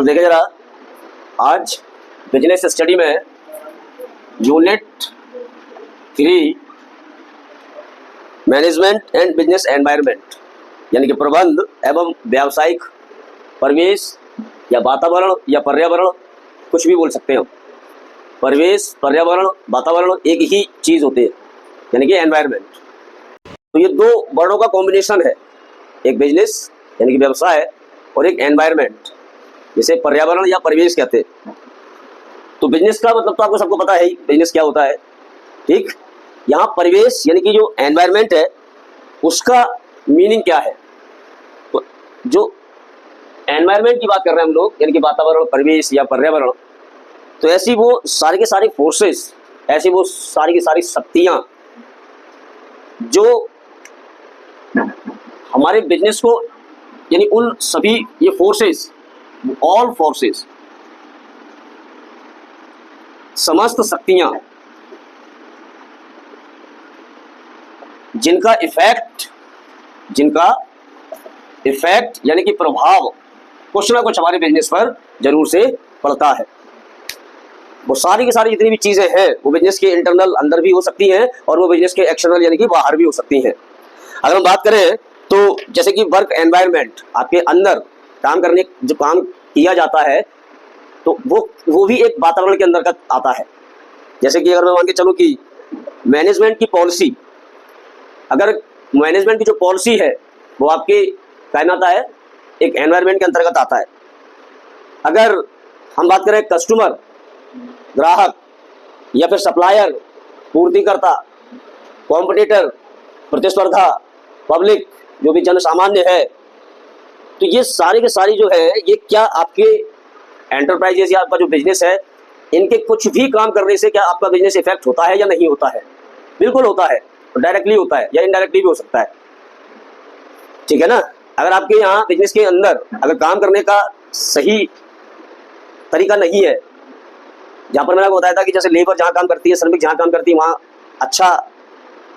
तो देखिए जरा, आज बिजनेस स्टडी में unit 3 management and business environment यानी कि प्रबंध एवं व्यावसायिक परिवेश या वातावरण या पर्यावरण, कुछ भी बोल सकते हैं हम। परिवेश, पर्यावरण, वातावरण एक ही चीज़ होते हैं यानी कि एनवायरनमेंट। तो ये दो वर्डों का कॉम्बिनेशन है, एक बिजनेस यानी कि व्यवसाय और एक एनवायरनमेंट जिसे पर्यावरण या परिवेश कहते हैं। तो बिजनेस का मतलब तो आपको सबको पता है ही, बिजनेस क्या होता है, ठीक। यहाँ परिवेश यानी कि जो एनवायरनमेंट है उसका मीनिंग क्या है। तो जो एनवायरनमेंट की बात कर रहे हैं हम लोग यानी कि वातावरण, परिवेश या पर्यावरण, तो ऐसी वो सारी के सारी फोर्सेस, ऐसी वो सारी की सारी शक्तियाँ जो हमारे बिजनेस को यानी उन सभी ये फोर्सेस, ऑल फोर्सेस, समस्त शक्तियां जिनका इफेक्ट यानी कि प्रभाव कुछ ना कुछ हमारे बिजनेस पर जरूर से पड़ता है। वो सारी की सारी जितनी भी चीजें हैं वो बिजनेस के इंटरनल अंदर भी हो सकती हैं और वो बिजनेस के एक्सटर्नल यानी कि बाहर भी हो सकती हैं। अगर हम बात करें तो जैसे कि वर्क एनवायरनमेंट, आपके अंदर काम करने जो काम किया जाता है तो वो भी एक वातावरण के अंदर का आता है। जैसे कि अगर मैं मान के चलूँ कि मैनेजमेंट की पॉलिसी, अगर मैनेजमेंट की जो पॉलिसी है वो आपके क्या में आता है, एक एनवायरनमेंट के अंतर्गत आता है। अगर हम बात करें कस्टमर, ग्राहक या फिर सप्लायर, पूर्तिकर्ता, कॉम्पिटिटर, प्रतिस्पर्धा, पब्लिक जो भी जन सामान्य है, तो ये सारी के सारी जो है ये क्या आपके एंटरप्राइजेस या आपका जो बिजनेस है इनके कुछ भी काम करने से क्या आपका बिजनेस इफेक्ट होता है या नहीं होता है। बिल्कुल होता है, डायरेक्टली होता है या इनडायरेक्टली भी हो सकता है, ठीक है ना। अगर आपके यहाँ बिजनेस के अंदर अगर काम करने का सही तरीका नहीं है, जहाँ पर मैंने आपको बताया था कि जैसे लेबर जहाँ काम करती है, श्रमिक जहाँ काम करती है, वहाँ अच्छा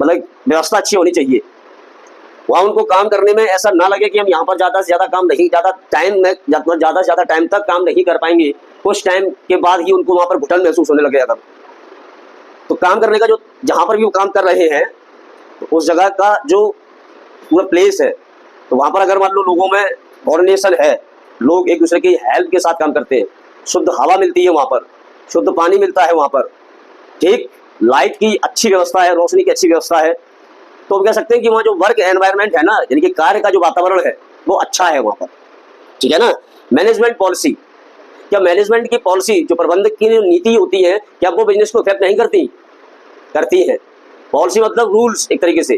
मतलब व्यवस्था अच्छी होनी चाहिए। वहाँ उनको काम करने में ऐसा ना लगे कि हम यहाँ पर ज़्यादा से ज़्यादा काम नहीं, ज़्यादा से ज़्यादा टाइम तक काम नहीं कर पाएंगे, कुछ टाइम के बाद ही उनको वहाँ पर घुटन महसूस होने लगे। अगर तो काम करने का जो जहाँ पर भी वो काम कर रहे हैं तो उस जगह का जो पूरा प्लेस है, तो वहाँ पर अगर मान लो लोगों में कोऑर्डिनेशन है, लोग एक दूसरे की हेल्प के साथ काम करते हैं, शुद्ध हवा मिलती है वहाँ पर, शुद्ध पानी मिलता है वहाँ पर, ठीक, लाइट की अच्छी व्यवस्था है, रोशनी की अच्छी व्यवस्था है, तो हम कह सकते हैं कि वहाँ जो वर्क एनवायरनमेंट है ना यानी कि कार्य का जो वातावरण है वो अच्छा है वहाँ पर, ठीक है ना। मैनेजमेंट पॉलिसी, क्या मैनेजमेंट की पॉलिसी जो प्रबंधक की नीति होती है क्या वो बिजनेस को इफेक्ट नहीं करती? करती है। पॉलिसी मतलब रूल्स, एक तरीके से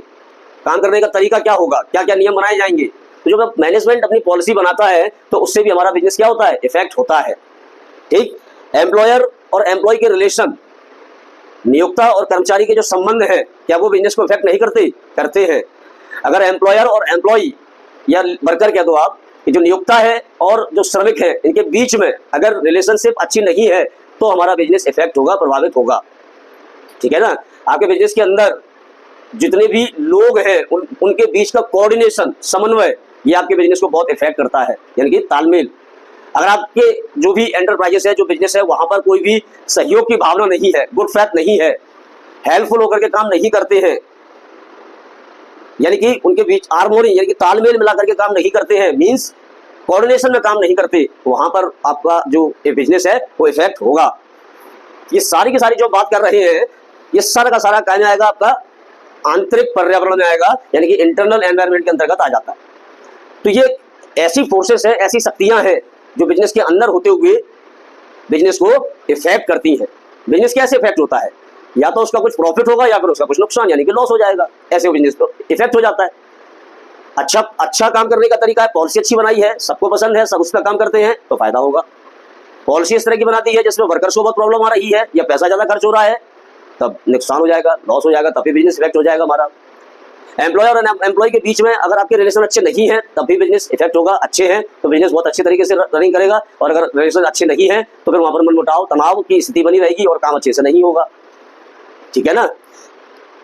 काम करने का तरीका क्या होगा, क्या क्या नियम बनाए जाएंगे। तो जब मैनेजमेंट अपनी पॉलिसी बनाता है तो उससे भी हमारा बिजनेस क्या होता है, इफेक्ट होता है, ठीक। एम्प्लॉयर और एम्प्लॉय के रिलेशन, नियोक्ता और कर्मचारी के जो संबंध है क्या वो बिजनेस को इफेक्ट नहीं करते? करते हैं। अगर एम्प्लॉयर और एम्प्लॉय या वर्कर कह दो आप, जो नियोक्ता है और जो श्रमिक है इनके बीच में अगर रिलेशनशिप अच्छी नहीं है तो हमारा बिजनेस इफेक्ट होगा, प्रभावित होगा, ठीक है ना। आपके बिजनेस के अंदर जितने भी लोग हैं उनके बीच का कोऑर्डिनेशन, समन्वय, ये आपके बिजनेस को बहुत इफेक्ट करता है यानी कि तालमेल। अगर आपके जो भी एंटरप्राइजेस है, जो बिजनेस है, वहां पर कोई भी सहयोग की भावना नहीं है, गुड फेथ नहीं है, हेल्पफुल होकर के काम नहीं करते हैं, यानी कि उनके बीच हार्मोनी यानी कि तालमेल मिलाकर के काम नहीं करते हैं, मींस कोऑर्डिनेशन में काम नहीं करते, वहां पर आपका जो बिजनेस है वो इफेक्ट होगा। ये सारी की सारी जो बात कर रहे हैं ये सारा का सारा क्या में आएगा, आपका आंतरिक पर्यावरण में आएगा यानी कि इंटरनल एनवायरनमेंट के अंतर्गत आ जाता है। तो ये ऐसी फोर्सेस है, ऐसी शक्तियां हैं जो बिजनेस के अंदर होते हुए बिजनेस को इफेक्ट करती है। बिजनेस कैसे इफेक्ट होता है, या तो उसका कुछ प्रॉफिट होगा या फिर उसका कुछ नुकसान यानी कि लॉस हो जाएगा, ऐसे बिजनेस तो इफेक्ट हो जाता है। अच्छा काम करने का तरीका है, पॉलिसी अच्छी बनाई है, सबको पसंद है, सब उस पर काम करते हैं तो फायदा होगा। पॉलिसी इस तरह की बनाती है जिसमें वर्कर्स को बहुत प्रॉब्लम आ रही है या पैसा ज्यादा खर्च हो रहा है तब नुकसान हो जाएगा, लॉस हो जाएगा, तभी बिजनेस इफेक्ट हो जाएगा हमारा। एम्प्लॉयर और एम्प्लॉय के बीच में अगर आपके रिलेशन अच्छे नहीं हैं तब भी बिजनेस इफेक्ट होगा, अच्छे हैं तो बिजनेस बहुत अच्छे तरीके से रनिंग करेगा, और अगर रिलेशन अच्छे नहीं हैं तो फिर वहां पर मनमुटाव, तनाव की स्थिति बनी रहेगी और काम अच्छे से नहीं होगा, ठीक है ना।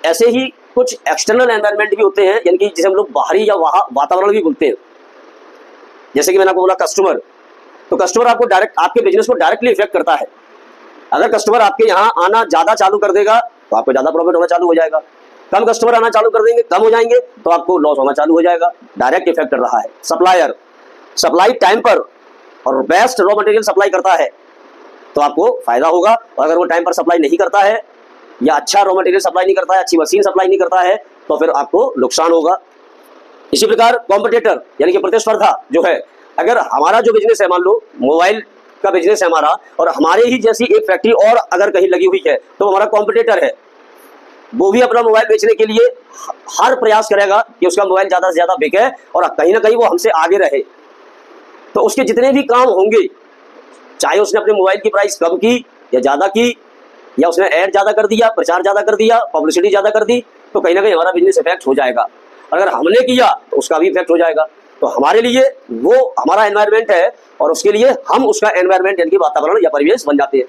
ऐसे ही कुछ एक्सटर्नल एनवायरनमेंट भी होते हैं यानी कि जिसे हम लोग बाहरी या वातावरण भी बोलते हैं। जैसे कि मैंने आपको बोला तो कस्टमर आपको डायरेक्ट आपके बिजनेस को डायरेक्टली इफेक्ट करता है। अगर कस्टमर आपके यहाँ आना ज्यादा चालू कर देगा तो आपको ज्यादा प्रॉफिट होना चालू हो जाएगा, कम कस्टमर आना चालू कर देंगे, कम हो जाएंगे, तो आपको लॉस होना चालू हो जाएगा। डायरेक्ट इफेक्ट कर रहा है। सप्लायर सप्लाई टाइम पर और बेस्ट रॉ मटेरियल सप्लाई करता है तो आपको फायदा होगा, और अगर वो टाइम पर सप्लाई नहीं करता है या अच्छा रॉ मटेरियल सप्लाई नहीं करता है, अच्छी मशीन सप्लाई नहीं करता है, तो फिर आपको नुकसान होगा। इसी प्रकार कॉम्पिटिटर यानी कि प्रतिस्पर्धा जो है, अगर हमारा जो बिजनेस है, मान लो मोबाइल का बिजनेस है हमारा, और हमारे ही जैसी एक फैक्ट्री और अगर कहीं लगी हुई है तो हमारा कॉम्पिटिटर है, वो भी अपना मोबाइल बेचने के लिए हर प्रयास करेगा कि उसका मोबाइल ज्यादा से ज्यादा बिके और कहीं ना कहीं वो हमसे आगे रहे। तो उसके जितने भी काम होंगे, चाहे उसने अपने मोबाइल की प्राइस कम की या ज्यादा की, या उसने ऐड ज्यादा कर दिया, प्रचार ज्यादा कर दिया, पब्लिसिटी ज्यादा कर दी, तो कहीं ना कहीं हमारा बिजनेस इफेक्ट हो जाएगा। अगर हमने किया तो उसका भी इफेक्ट हो जाएगा। तो हमारे लिए वो हमारा एनवायरनमेंट है और उसके लिए हम उसका एनवायरनमेंट यानी कि वातावरण या परिवेश बन जाते हैं।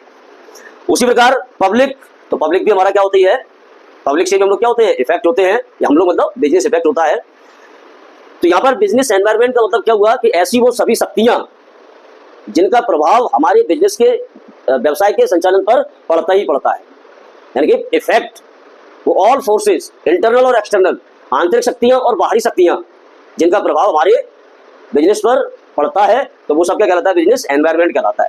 उसी प्रकार पब्लिक, तो पब्लिक भी हमारा क्या होती है, पब्लिक से भी हम लोग क्या होते हैं, इफेक्ट होते हैं, या हम लोग मतलब बिजनेस इफेक्ट होता है। तो यहाँ पर बिजनेस एनवायरनमेंट का मतलब क्या हुआ कि ऐसी वो सभी शक्तियां जिनका प्रभाव हमारे बिजनेस के व्यवसाय के संचालन पर पड़ता ही पड़ता है, यानी कि इफेक्ट, वो ऑल फोर्सेस, इंटरनल और एक्सटर्नल, आंतरिक शक्तियां और बाहरी शक्तियां जिनका प्रभाव हमारे बिजनेस पर पड़ता है, तो वो सब क्या कहलाता है, बिजनेस एनवायरनमेंट कहलाता है।